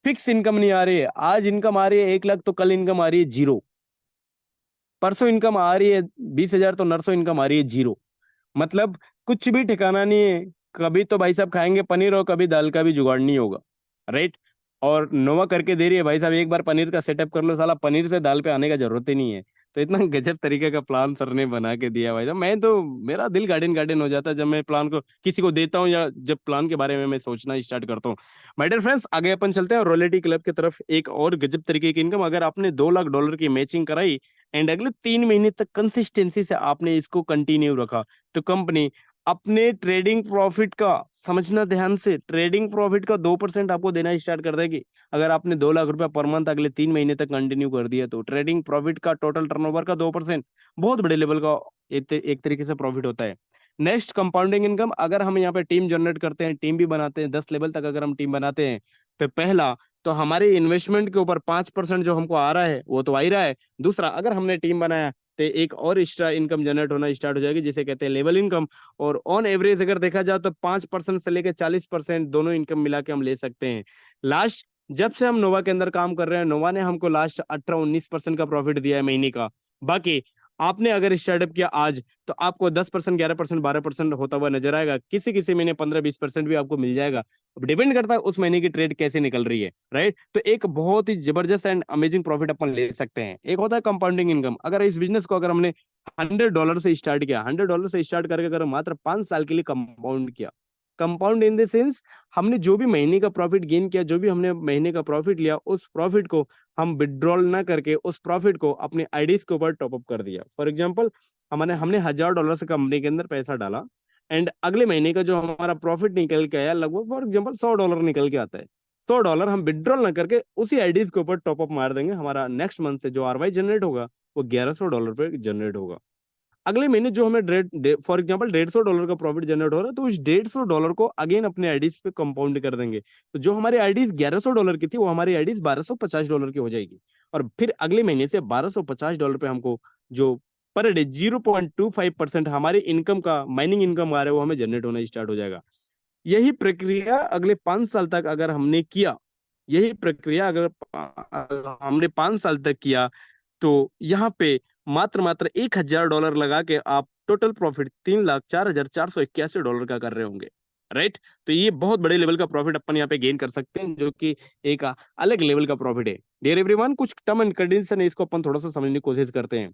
फिक्स इनकम नहीं आ रही है। आज इनकम आ रही है 1 लाख तो कल इनकम आ रही है जीरो, परसों इनकम आ रही है 20 हजार तो नरसों इनकम आ रही है जीरो। मतलब कुछ भी ठिकाना नहीं है। कभी तो भाई साहब खाएंगे पनीर और कभी दाल का भी जुगाड़ नहीं होगा, राइट। और नोवा करके दे रही है भाई साहब, एक बार पनीर का सेटअप कर लो, साला पनीर से दाल पे आने का जरूरत ही नहीं है। तो इतना गजब तरीके का प्लान सर ने बना के दिया भाई साहब, मैं तो मेरा दिल गार्डन गार्डन हो जाता है जब मैं प्लान को किसी को देता हूँ या जब प्लान के बारे में मैं सोचना स्टार्ट करता हूँ। माय डियर फ्रेंड्स, आगे अपन चलते हैं रॉयल्टी क्लब की तरफ। एक और गजब तरीके की इनकम, अगर आपने $2 लाख की मैचिंग कराई एंड अगले 3 महीने तक कंसिस्टेंसी से आपने इसको कंटिन्यू रखा, तो कंपनी अपने ट्रेडिंग प्रॉफिट का, समझना ध्यान से, ट्रेडिंग प्रॉफिट का 2% आपको देना स्टार्ट कर देगी। अगर आपने $2 लाख पर मंथ अगले 3 महीने तक कंटिन्यू कर दिया, तो ट्रेडिंग प्रॉफिट का टोटल टर्नओवर का 2% बहुत बड़े लेवल का एक तरीके से प्रॉफिट होता है। नेक्स्ट कंपाउंडिंग इनकम, अगर हम यहाँ पे टीम जनरेट करते हैं, टीम भी बनाते हैं, 10 लेवल तक अगर हम टीम बनाते हैं, तो पहला तो हमारे इन्वेस्टमेंट के ऊपर 5% जो हमको आ रहा है वो तो आ ही रहा है। दूसरा, अगर हमने टीम बनाया तो एक और एक्स्ट्रा इनकम जनरेट होना स्टार्ट हो जाएगी, जिसे कहते हैं लेवल इनकम। और ऑन एवरेज अगर देखा जाए तो 5% से लेकर 40% दोनों इनकम मिला के हम ले सकते हैं। लास्ट, जब से हम नोवा के अंदर काम कर रहे हैं, नोवा ने हमको लास्ट 18-19% का प्रॉफिट दिया है महीने का। बाकी आपने अगर स्टार्टअप किया आज, तो आपको 10%, 11%, 12% होता हुआ नजर आएगा। किसी किसी महीने 15-20% भी आपको मिल जाएगा। अब डिपेंड करता है उस महीने की ट्रेड कैसे निकल रही है, राइट। तो एक बहुत ही जबरदस्त एंड अमेजिंग प्रॉफिट अपन ले सकते हैं। एक होता है कंपाउंडिंग इनकम। अगर इस बिजनेस को अगर हमने $100 से स्टार्ट किया, $100 से स्टार्ट करके अगर मात्र 5 साल के लिए कंपाउंड किया, कंपाउंड इन द सेंस, हमने जो भी महीने का प्रॉफिट गेन किया, जो भी हमने महीने का प्रॉफिट लिया, उस प्रॉफिट को हम विड्रॉल ना करके उस प्रॉफिट को अपने आईडीज के ऊपर टॉपअप कर दिया। फॉर एग्जाम्पल, हमने हमने $1000 से कंपनी के अंदर पैसा डाला एंड अगले महीने का जो हमारा प्रॉफिट निकल के आया, लगभग फॉर एग्जाम्पल $100 निकल के आता है। $100 हम विड्रॉल ना करके उसी आईडीज के ऊपर टॉपअप मार देंगे, हमारा नेक्स्ट मंथ से जो आरवाई जनरेट होगा वो $1100 पे जनरेट होगा। अगले महीने जो हमें फॉर एग्जाम्पल $150 का प्रॉफिट जनरेट हो रहा है, तो उस $150 को अगेन अपने आईडीज पे कंपाउंड कर देंगे। तो जो हमारी आईडीज $1100 की थी, वो हमारी आईडीज $1250 की हो जाएगी। और फिर अगले महीने से $1250 पे हमको जो पर डे 0.25% हमारी इनकम का, माइनिंग इनकम आ रहा है, वो हमें जनरेट होना स्टार्ट हो जाएगा। यही प्रक्रिया अगले 5 साल तक अगर हमने किया, यही प्रक्रिया अगर हमने 5 साल तक किया, तो यहाँ पे मात्र मात्र $1000 लगा के आप टोटल प्रॉफिट $3,04,481 का कर रहे होंगे, राइट। तो ये बहुत बड़े लेवल का प्रॉफिट अपन यहाँ पे गेन कर सकते हैं, जो कि एक अलग लेवल का प्रॉफिट है। डियर एवरीवन, कुछ टर्म एंड कंडीशन है, इसको अपन थोड़ा सा समझने की कोशिश करते हैं।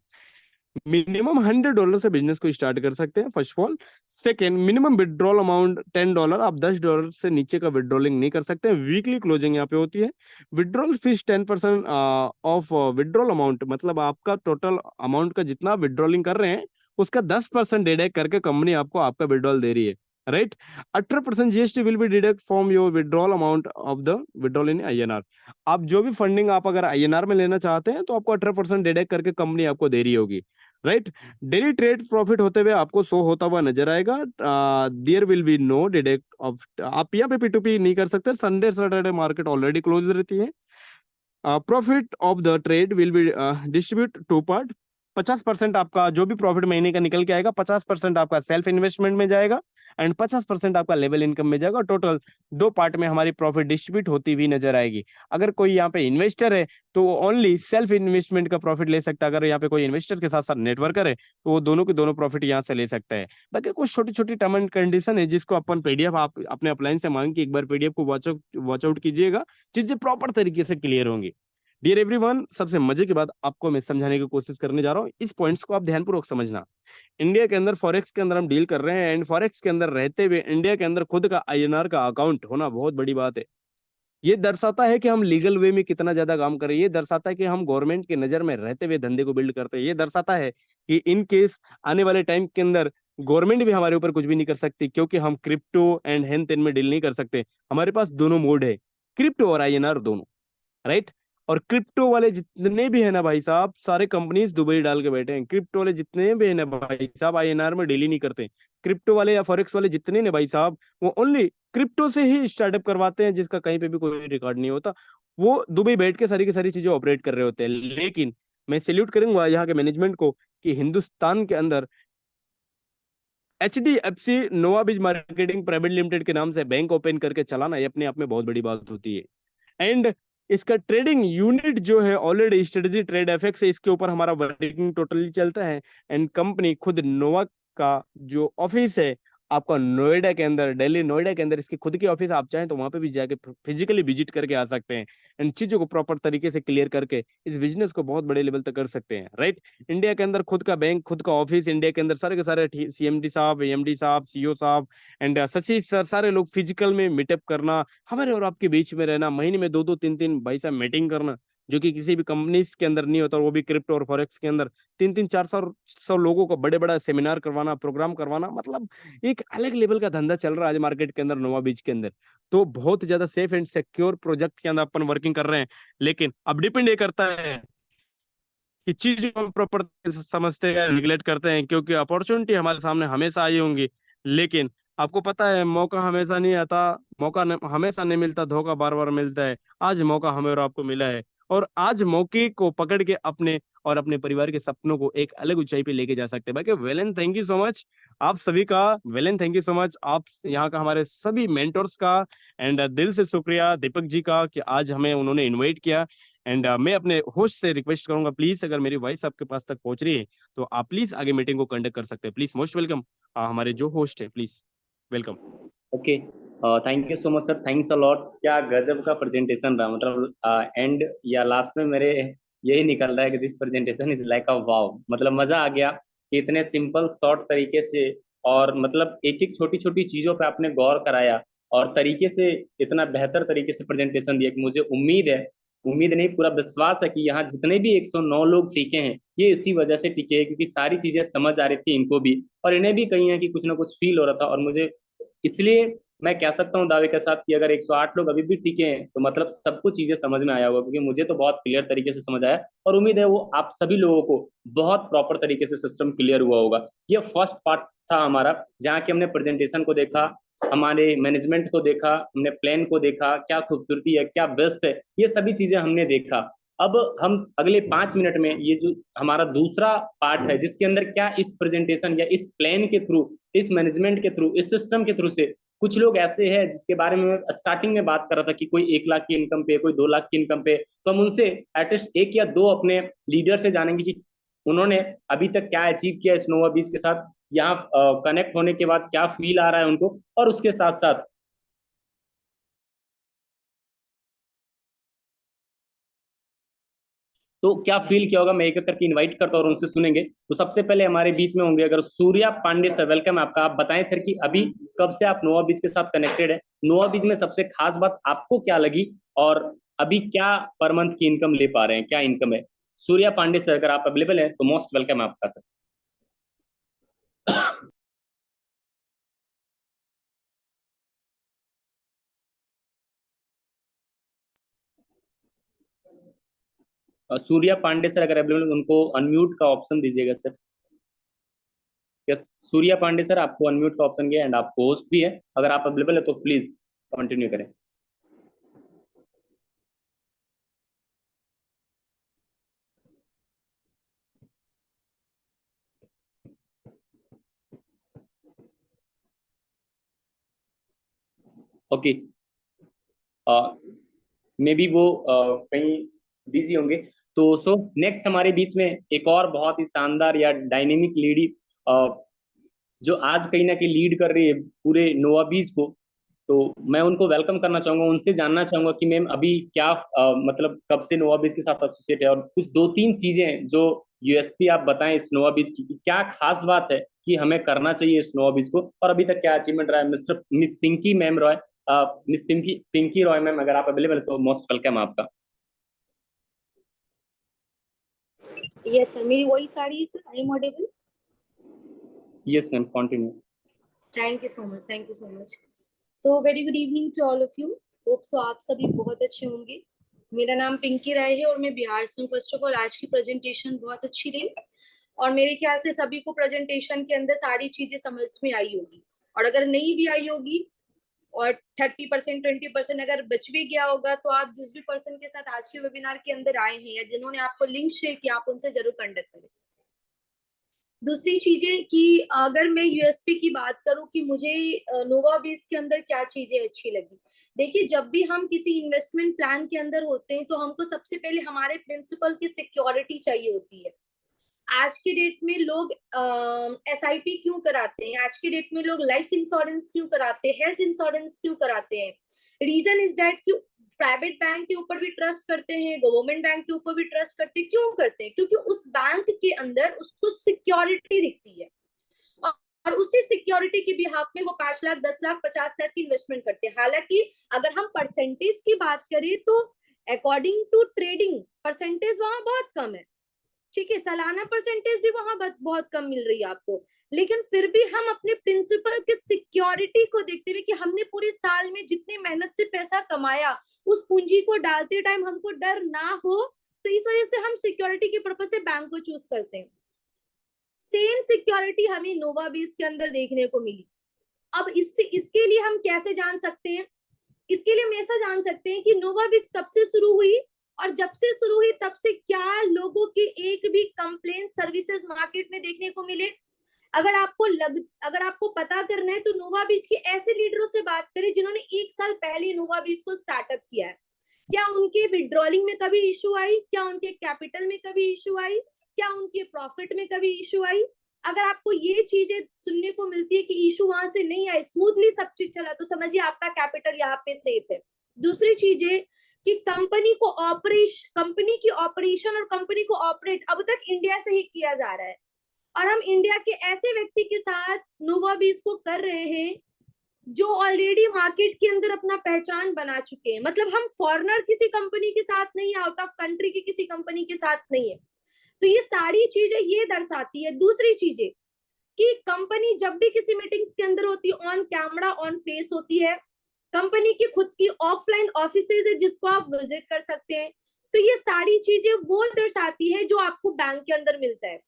मिनिमम $100 से बिजनेस को स्टार्ट कर सकते हैं, first of all. Second, minimum withdrawal amount $10, आप $10 से नीचे का विड्रॉलिंग नहीं कर सकते हैं। वीकली क्लोजिंग यहाँ पे होती है। Withdrawal fees 10% of withdrawal amount, मतलब आपका टोटल अमाउंट का जितना विड्रॉलिंग कर रहे हैं, उसका 10% डिडक्ट करके कंपनी आपको आपका विड्रॉल दे रही है, right. 18% GST will be deduct from your withdrawal amount of the withdrawal in INR. आप जो भी फंडिंग आप अगर आईएनआर में लेना चाहते हैं, तो आपको 18% डिडक्ट करके कंपनी आपको दे रही होगी, राइट। डेली ट्रेड प्रॉफिट होते हुए आपको शो होता हुआ नजर आएगा। There will be no deduct off, आप यहाँ पे P2P नहीं कर सकते। Sunday Saturday market already close रहती है। Profit of the trade will be distribute to part. 50% आपका जो भी प्रॉफिट महीने का निकल के आएगा, 50% आपका सेल्फ इन्वेस्टमेंट में जाएगा एंड 50% आपका लेवल इनकम में जाएगा। टोटल 2 पार्ट में हमारी प्रॉफिट डिस्ट्रीब्यूट होती हुई नजर आएगी। अगर कोई यहाँ पे इन्वेस्टर है, तो वो ओनली सेल्फ इन्वेस्टमेंट का प्रॉफिट ले सकता है। अगर यहाँ पे कोई इन्वेस्टर के साथ साथ नेटवर्कर है, तो वो दोनों के दोनों प्रॉफिट यहाँ से ले सकता है। बाकी कुछ छोटी छोटी टर्म एंड कंडीशन है, जिसको अपन पीडीएफ आप अपने अपलाइन से मांग के एक बार पीडीएफ को वॉच आउट कीजिएगा, चीजें प्रॉपर तरीके से क्लियर होंगी। डियर एवरीवन, सबसे मजे की बात आपको मैं समझाने की कोशिश करने जा रहा हूँ, इस पॉइंट्स को आप ध्यानपूर्वक समझना। इंडिया के अंदर फॉरेक्स के अंदर हम डील कर रहे हैं एंड फॉरेक्स के अंदर रहते हुए इंडिया के अंदर खुद का आईएनआर का अकाउंट होना बहुत बड़ी बात है। ये दर्शाता है कि हम लीगल वे में कितना ज्यादा काम करें, ये दर्शाता है कि हम गवर्नमेंट की नजर में रहते हुए धंधे को बिल्ड करते हैं, ये दर्शाता है कि इन केस आने वाले टाइम के अंदर गवर्नमेंट भी हमारे ऊपर कुछ भी नहीं कर सकती, क्योंकि हम क्रिप्टो एंड हेन तेन में डील नहीं कर सकते। हमारे पास दोनों मोड है, क्रिप्टो और आईएनआर दोनों, राइट। और क्रिप्टो वाले जितने भी है ना भाई साहब, सारे कंपनीज दुबई डाल के बैठे हैं। क्रिप्टो वाले जितने भी है ना भाई साहब, आईएनआर में डील ही नहीं करते। क्रिप्टो वाले या फॉरेक्स वाले जितने ने भाई साहब, वो ओनली क्रिप्टो से ही स्टार्टअप करवाते हैं, जिसका कहीं पे भी कोई रिकॉर्ड नहीं होता। वो दुबई बैठ के सारी की सारी चीजें ऑपरेट कर रहे होते हैं। लेकिन मैं सैल्यूट करूंगा यहाँ के मैनेजमेंट को कि हिंदुस्तान के अंदर HDFC नोवाबीज मार्केटिंग प्राइवेट लिमिटेड के नाम से बैंक ओपन करके चलाना, ये अपने आप में बहुत बड़ी बात होती है। एंड इसका ट्रेडिंग यूनिट जो है ऑलरेडी स्ट्रेटेजी ट्रेड एफएक्स है, इसके ऊपर हमारा वर्किंग टोटली चलता है। एंड कंपनी खुद नोवा का जो ऑफिस है आपका नोएडा के अंदर, दिल्ली नोएडा के अंदर इसकी खुद की ऑफिस, आप चाहें तो वहां पे भी जाके फिजिकली विजिट करके आ सकते हैं। एंड चीजों को प्रॉपर तरीके से क्लियर करके इस बिजनेस को बहुत बड़े लेवल तक कर सकते हैं, राइट। इंडिया के अंदर खुद का बैंक, खुद का ऑफिस, इंडिया के अंदर सारे के सारे CMD साहब, AMD साहब, CEO साहब एंड शशि सर, सारे लोग फिजिकल में मीटअप करना, हमारे और आपके बीच में रहना, महीने में 2-2 3-3 भाई साहब मीटिंग करना, जो कि किसी भी कंपनीज के अंदर नहीं होता, और वो भी क्रिप्टो और फॉरेक्स के अंदर 3-3 400 लोगों को बड़े बड़ा सेमिनार करवाना, प्रोग्राम करवाना, मतलब एक अलग लेवल का धंधा चल रहा है आज मार्केट के अंदर नोवा बीच के अंदर। तो बहुत ज्यादा सेफ एंड सिक्योर प्रोजेक्ट के अंदर अपन वर्किंग कर रहे हैं। लेकिन अब डिपेंड ये करता है कि चीज को हम प्रॉपर समझते हैं, निगलेक्ट करते हैं, क्योंकि अपॉर्चुनिटी हमारे सामने हमेशा आई होंगी। लेकिन आपको पता है मौका हमेशा नहीं आता, हमेशा नहीं मिलता, धोखा बार बार मिलता है। आज मौका हमें और आपको मिला है, और आज मौके को पकड़ के अपने और अपने परिवार के सपनों को एक अलग ऊंचाई पे लेके जा सकते हैं। बाकी Velan thank you so much आप सभी का। Velan thank you so much आप यहाँ का, हमारे सभी मेंटर्स का। एंड दिल से शुक्रिया दीपक जी का कि आज हमें उन्होंने इनवाइट किया। एंड मैं अपने होस्ट से रिक्वेस्ट करूंगा, प्लीज अगर मेरी वॉइस आपके पास तक पहुंच रही है तो आप प्लीज आगे मीटिंग को कंडक्ट कर सकते हैं। प्लीज मोस्ट वेलकम हमारे जो होस्ट है, please welcome. Okay, thank you so much sir, thanks a lot. क्या गजब का प्रेजेंटेशन रहा, मतलब एंड या लास्ट में मेरे यही निकल रहा है कि this presentation is like a wow. मतलब मजा आ गया कि इतने सिंपल शॉर्ट तरीके से, और मतलब एक एक छोटी छोटी चीजों पे आपने गौर कराया और तरीके से इतना बेहतर तरीके से प्रेजेंटेशन दिया कि मुझे उम्मीद नहीं, पूरा विश्वास है कि यहाँ जितने भी 109 लोग टिके हैं ये इसी वजह से टिके हैं, क्योंकि सारी चीजें समझ आ रही थी इनको भी, और इन्हें भी कहीं ना कि कुछ ना कुछ फील हो रहा था। और मुझे इसलिए मैं कह सकता हूँ दावे के साथ कि अगर 108 लोग अभी भी टिके हैं तो मतलब सबको चीजें समझ में आया होगा, क्योंकि मुझे तो बहुत क्लियर तरीके से समझ आया, और उम्मीद है वो आप सभी लोगों को बहुत प्रॉपर तरीके से सिस्टम क्लियर हुआ होगा। ये फर्स्ट पार्ट था हमारा, जहाँ की हमने प्रेजेंटेशन को देखा, हमारे मैनेजमेंट को देखा, हमने प्लान को देखा, क्या खूबसूरती है, क्या बेस्ट है, ये सभी चीजें हमने देखा। अब हम अगले 5 मिनट में ये जो हमारा दूसरा पार्ट है, जिसके अंदर क्या इस प्रेजेंटेशन या इस प्लान के थ्रू, इस मैनेजमेंट के थ्रू, इस सिस्टम के थ्रू से कुछ लोग ऐसे हैं जिसके बारे में मैं स्टार्टिंग में बात कर रहा था कि कोई 1 लाख की इनकम पे, कोई 2 लाख की इनकम पे, तो हम उनसे एटलीस्ट 1 या 2 अपने लीडर से जानेंगे कि उन्होंने अभी तक क्या अचीव किया स्नोवा बीच के साथ, यहाँ कनेक्ट होने के बाद क्या फील आ रहा है उनको, और उसके साथ साथ तो क्या फील किया होगा, मैं एक एक करके इनवाइट करता हूँ और उनसे सुनेंगे। तो सबसे पहले हमारे बीच में होंगे अगर सूर्या पांडे सर, वेलकम आपका। आप बताएं सर कि अभी कब से आप नोवा बीच के साथ कनेक्टेड है, नोवा बीच में सबसे खास बात आपको क्या लगी, और अभी क्या पर मंथ की इनकम ले पा रहे हैं, क्या इनकम है। सूर्या पांडे सर अगर आप अवेलेबल हैं तो मोस्ट वेलकम आपका सर। सूर्या पांडे सर अगर अवेलेबल, उनको अनम्यूट का ऑप्शन दीजिएगा sir. Yes, Surya Pandey sir आपको अनम्यूट का ऑप्शन गया, एंड आप होस्ट भी है, अगर आप अवेलेबल है तो प्लीज कंटिन्यू करें। ओके, मे बी वो कहीं बिजी होंगे। तो सो नेक्स्ट हमारे बीच में एक और बहुत ही शानदार या डायनेमिक लेडी, जो आज कहीं ना कहीं लीड कर रही है पूरे नोवा बीच को, तो मैं उनको वेलकम करना चाहूंगा, उनसे जानना चाहूंगा कि मैम अभी क्या मतलब कब से नोवा बीच के साथ एसोसिएट है, और कुछ 2-3 चीजें जो यूएसपी आप बताएं इस नोवा बीच की, कि क्या खास बात है कि हमें करना चाहिए इस नोवा बीच को, और अभी तक क्या अचीवमेंट रहा है। Miss Pinky ma'am Roy, miss Pinky Pinky Roy ma'am अगर आप अवेलेबल है तो मोस्ट वेलकम आपका। यस सर, मेरी वॉइस आ रही है sir, I am audible? Yes ma'am, continue. Thank you so much, thank you so much. So very good evening to all of you. Hope so आप सभी बहुत अच्छे होंगे। मेरा नाम पिंकी राय है और मैं बिहार से हूँ। फर्स्ट ऑफ ऑल आज की प्रेजेंटेशन बहुत अच्छी रही और मेरे ख्याल से सभी को प्रेजेंटेशन के अंदर सारी चीजें समझ में आई होगी, और अगर नहीं भी आई होगी और 30% 20% अगर बच भी गया होगा तो आप जिस भी पर्सन के साथ आज के वेबिनार के अंदर आए हैं या जिन्होंने आपको लिंक शेयर किया आप उनसे जरूर कंडक्ट करें। दूसरी चीजें कि अगर मैं यूएसपी की बात करूं कि मुझे नोवाबीज के अंदर क्या चीजें अच्छी लगी। देखिए, जब भी हम किसी इन्वेस्टमेंट प्लान के अंदर होते हैं तो हमको सबसे पहले हमारे प्रिंसिपल की सिक्योरिटी चाहिए होती है। आज के डेट में लोग एसआईपी क्यों कराते हैं, आज के डेट में लोग लाइफ इंश्योरेंस क्यों कराते हैं, हेल्थ इंश्योरेंस क्यों कराते हैं? रीजन इज दैट कि प्राइवेट बैंक के ऊपर भी ट्रस्ट करते हैं, गवर्नमेंट बैंक के ऊपर भी ट्रस्ट करते हैं। क्यों करते हैं? क्योंकि उस बैंक के अंदर उसको सिक्योरिटी दिखती है और उसी सिक्योरिटी के बिहाफ में वो 5 लाख 10 लाख 50 लाख की इन्वेस्टमेंट करते हैं। हालांकि अगर हम परसेंटेज की बात करें तो अकॉर्डिंग टू ट्रेडिंग परसेंटेज वहां बहुत कम है, ठीक है, सालाना परसेंटेज भी वहां बहुत कम मिल रही है आपको, लेकिन फिर भी हम अपने प्रिंसिपल के सिक्योरिटी को देखते हुए कि हमने पूरे साल में जितनी मेहनत से पैसा कमाया उस पूंजी को डालते टाइम हमको डर ना हो, तो इस वजह से हम सिक्योरिटी के पर्पज से बैंक को चूज करते हैं। सेम सिक्योरिटी हमें नोवाबीज के अंदर देखने को मिली। अब इसके लिए हम कैसे जान सकते हैं? इसके लिए हम ऐसा जान सकते हैं कि नोवाबीज कब से शुरू हुई और जब से शुरू हुई तब से क्या लोगों के एक भी कंप्लेंट सर्विसेज मार्केट में देखने को मिले। अगर आपको पता करना है तो नोवाबीज के ऐसे लीडरों से बात करें जिन्होंने 1 साल पहले नोवाबीज को स्टार्टअप किया है। क्या उनके विड्रॉलिंग में कभी इशू आई? क्या उनके कैपिटल में कभी इशू आई? क्या उनके प्रॉफिट में कभी इशू आई? अगर आपको ये चीजें सुनने को मिलती है कि इशू वहां से नहीं आए, स्मूथली सब चीज चला, तो समझिए आपका कैपिटल यहाँ पे सेफ है। दूसरी चीज है कि कंपनी की ऑपरेशन और कंपनी को ऑपरेट अब तक इंडिया से ही किया जा रहा है और हम इंडिया के ऐसे व्यक्ति के साथ नोवाबीज को कर रहे हैं जो ऑलरेडी मार्केट के अंदर अपना पहचान बना चुके हैं। मतलब हम फॉरेनर किसी कंपनी के साथ नहीं है, आउट ऑफ कंट्री की किसी कंपनी के साथ नहीं है। तो ये सारी चीजें ये दर्शाती है। दूसरी चीजें कि कंपनी जब भी किसी मीटिंग्स के अंदर होती है ऑन कैमरा ऑन फेस होती है, कंपनी की खुद की ऑफलाइन ऑफिसेज है जिसको आप विजिट कर सकते हैं। तो ये सारी चीजें वो दर्शाती है जो आपको बैंक के अंदर मिलता है।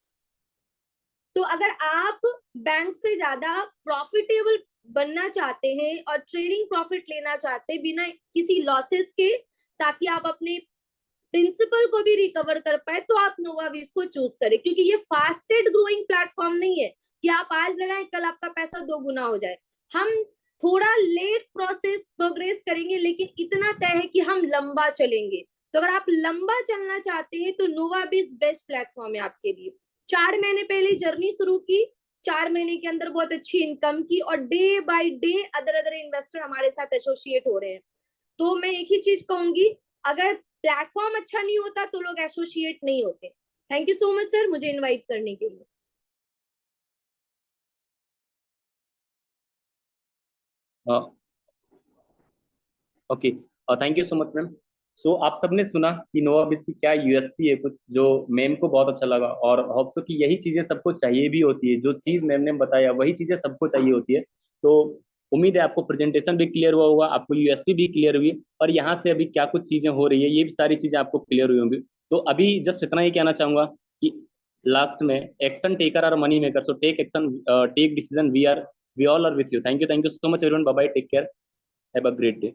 तो अगर आप बैंक से ज्यादा प्रॉफिटेबल बनना चाहते हैं और ट्रेडिंग प्रॉफिट लेना चाहते हैं बिना किसी लॉसेस के, ताकि आप अपने प्रिंसिपल को भी रिकवर कर पाए, तो आप नोवाबीज को चूज करें, क्योंकि ये फास्टेस्ट ग्रोइंग प्लेटफॉर्म नहीं है कि आप आज लगाएं कल आपका पैसा 2 गुना हो जाए। हम थोड़ा लेट प्रोग्रेस करेंगे लेकिन इतना तय है कि हम लंबा चलेंगे। तो अगर आप लंबा चलना चाहते हैं तो नोवाबीज बेस्ट प्लेटफॉर्म है आपके लिए। 4 महीने पहले जर्नी शुरू की, 4 महीने के अंदर बहुत अच्छी इनकम की और day by day other investor हमारे साथ एसोसिएट हो रहे हैं। तो मैं एक ही चीज कहूंगी, अगर प्लेटफॉर्म अच्छा नहीं होता तो लोग एसोसिएट नहीं होते। Thank you so much sir मुझे इनवाइट करने के लिए। Okay, thank you so much ma'am. So आप सबने सुना कि नोवाबीज की क्या यूएसपी है, कुछ जो मैम को बहुत अच्छा लगा, और होप सो कि यही चीजें सबको चाहिए भी होती है। जो चीज मैम ने बताया वही चीजें सबको चाहिए होती है। तो उम्मीद है आपको प्रेजेंटेशन भी क्लियर हुआ होगा, आपको यूएसपी भी क्लियर हुई, और यहाँ से अभी क्या कुछ चीजें हो रही है ये भी सारी चीजें आपको क्लियर हुई होंगी। तो अभी जस्ट इतना ही कहना चाहूंगा कि लास्ट में action taker are money maker, so take action, take decision, we all are with you. Thank you so much everyone, bye bye, take care, have a great day.